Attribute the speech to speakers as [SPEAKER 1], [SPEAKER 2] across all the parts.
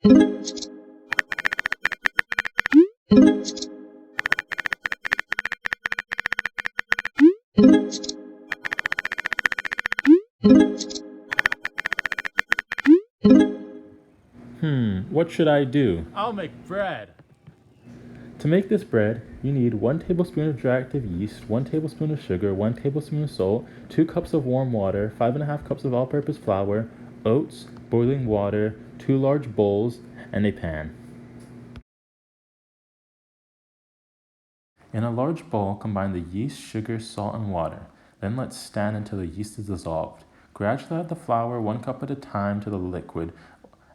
[SPEAKER 1] What should I do?
[SPEAKER 2] I'll make bread.
[SPEAKER 1] To make this bread, you need 1 tablespoon of dry active yeast, 1 tablespoon of sugar, 1 tablespoon of salt, 2 cups of warm water, 5.5 cups of all-purpose flour, oats, boiling water, 2 large bowls, and a pan. In a large bowl, combine the yeast, sugar, salt, and water. Then let stand until the yeast is dissolved. Gradually add the flour 1 cup at a time to the liquid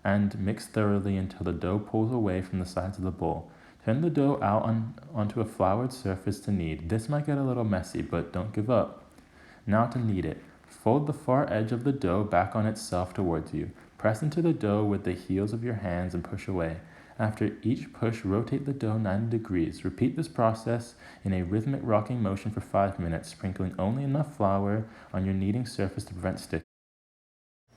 [SPEAKER 1] and mix thoroughly until the dough pulls away from the sides of the bowl. Turn the dough out onto a floured surface to knead. This might get a little messy, but don't give up. Now to knead it. Fold the far edge of the dough back on itself towards you. Press into the dough with the heels of your hands and push away. After each push, rotate the dough 90 degrees. Repeat this process in a rhythmic rocking motion for 5 minutes, sprinkling only enough flour on your kneading surface to prevent sticking.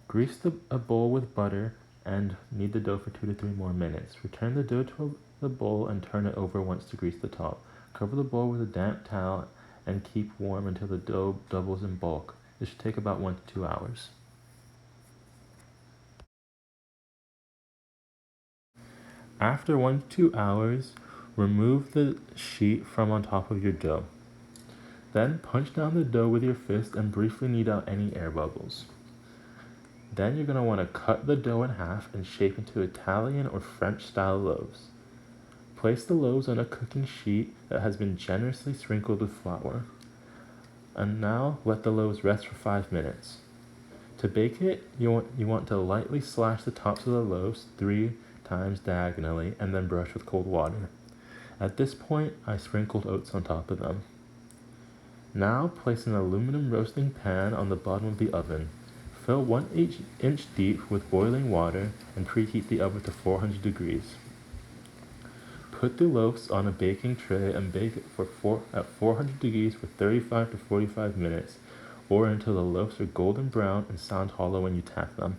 [SPEAKER 1] Grease a bowl with butter and knead the dough for 2 to 3 more minutes. Return the dough to the bowl and turn it over once to grease the top. Cover the bowl with a damp towel and keep warm until the dough doubles in bulk. This should take about 1 to 2 hours. After 1 to 2 hours, remove the sheet from on top of your dough. Then punch down the dough with your fist and briefly knead out any air bubbles. Then you're going to want to cut the dough in half and shape into Italian or French style loaves. Place the loaves on a cooking sheet that has been generously sprinkled with flour. And now let the loaves rest for 5 minutes. To bake it, you want to lightly slash the tops of the loaves 3 times diagonally and then brush with cold water. At this point, I sprinkled oats on top of them. Now place an aluminum roasting pan on the bottom of the oven. Fill 1 inch deep with boiling water and preheat the oven to 400 degrees. Put the loaves on a baking tray and bake it at 400 degrees for 35 to 45 minutes, or until the loaves are golden brown and sound hollow when you tap them.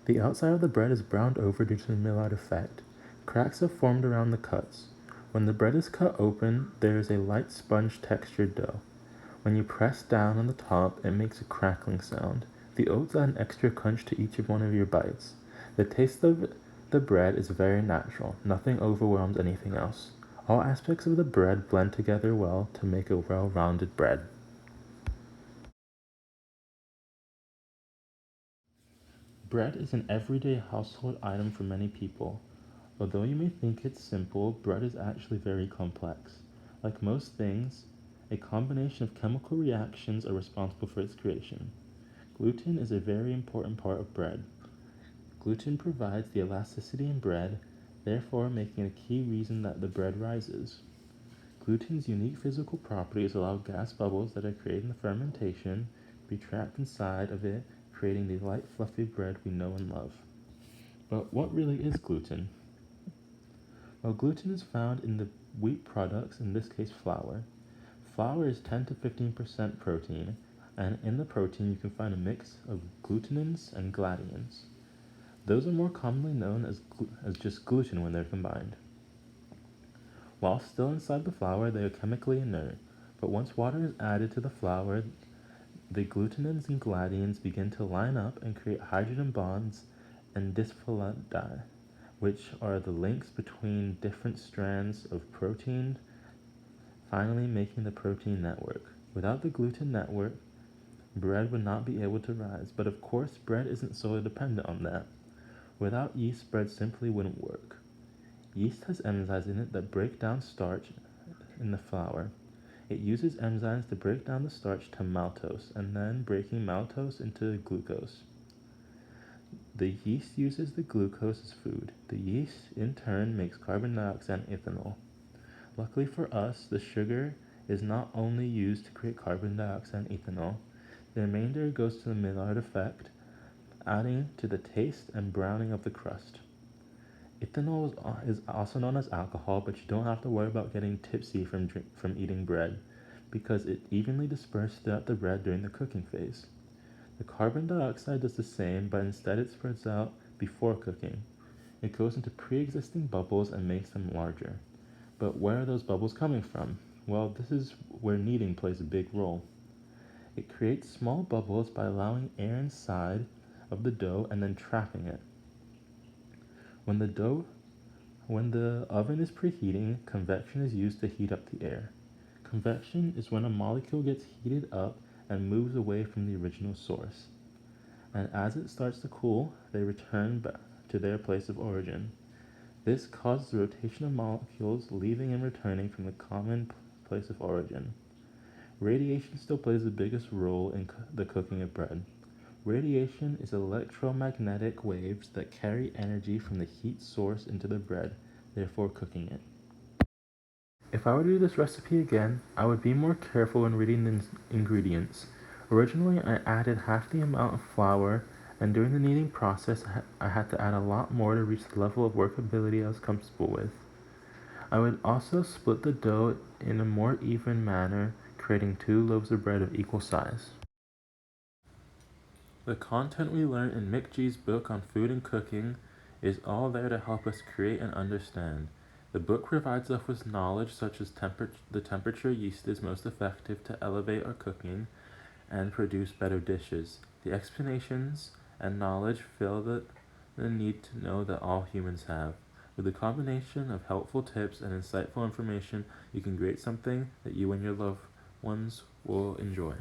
[SPEAKER 1] The outside of the bread is browned over due to the Maillard effect. Cracks have formed around the cuts. When the bread is cut open, there is a light sponge textured dough. When you press down on the top, it makes a crackling sound. The oats add an extra crunch to each of one of your bites. The taste of the bread is very natural. Nothing overwhelms anything else. All aspects of the bread blend together well to make a well-rounded bread. Bread is an everyday household item for many people. Although you may think it's simple, bread is actually very complex. Like most things, a combination of chemical reactions are responsible for its creation. Gluten is a very important part of bread. Gluten provides the elasticity in bread, therefore making a key reason that the bread rises. Gluten's unique physical properties allow gas bubbles that are created in the fermentation to be trapped inside of it, creating the light, fluffy bread we know and love. But what really is gluten? Well, gluten is found in the wheat products, in this case flour. Flour is 10 to 15% protein, and in the protein you can find a mix of glutenins and gliadins. Those are more commonly known as just gluten when they're combined. While still inside the flour, they are chemically inert, but once water is added to the flour, the glutenins and gliadins begin to line up and create hydrogen bonds and disphosphonide, which are the links between different strands of protein, finally making the protein network. Without the gluten network, bread would not be able to rise, but of course bread isn't solely dependent on that. Without yeast, bread simply wouldn't work. Yeast has enzymes in it that break down starch in the flour. It uses enzymes to break down the starch to maltose and then breaking maltose into glucose. The yeast uses the glucose as food. The yeast, in turn, makes carbon dioxide and ethanol. Luckily for us, the sugar is not only used to create carbon dioxide and ethanol, the remainder goes to the Maillard effect, adding to the taste and browning of the crust. Ethanol is also known as alcohol, but you don't have to worry about getting tipsy from eating bread, because it evenly disperses throughout the bread during the cooking phase. The carbon dioxide does the same, but instead it spreads out before cooking. It goes into pre-existing bubbles and makes them larger. But where are those bubbles coming from? Well, this is where kneading plays a big role. It creates small bubbles by allowing air inside of the dough and then trapping it. When the oven is preheating, convection is used to heat up the air. Convection is when a molecule gets heated up and moves away from the original source. And as it starts to cool, they return back to their place of origin. This causes the rotation of molecules leaving and returning from the common place of origin. Radiation still plays the biggest role in the cooking of bread. Radiation is electromagnetic waves that carry energy from the heat source into the bread, therefore cooking it. If I were to do this recipe again, I would be more careful when reading the ingredients. Originally, I added half the amount of flour, and during the kneading process, I had to add a lot more to reach the level of workability I was comfortable with. I would also split the dough in a more even manner, creating 2 loaves of bread of equal size. The content we learned in Mick G's book on food and cooking is all there to help us create and understand. The book provides us with knowledge such as the temperature yeast is most effective to elevate our cooking and produce better dishes. The explanations and knowledge fill the need to know that all humans have. With a combination of helpful tips and insightful information, you can create something that you and your loved ones will enjoy.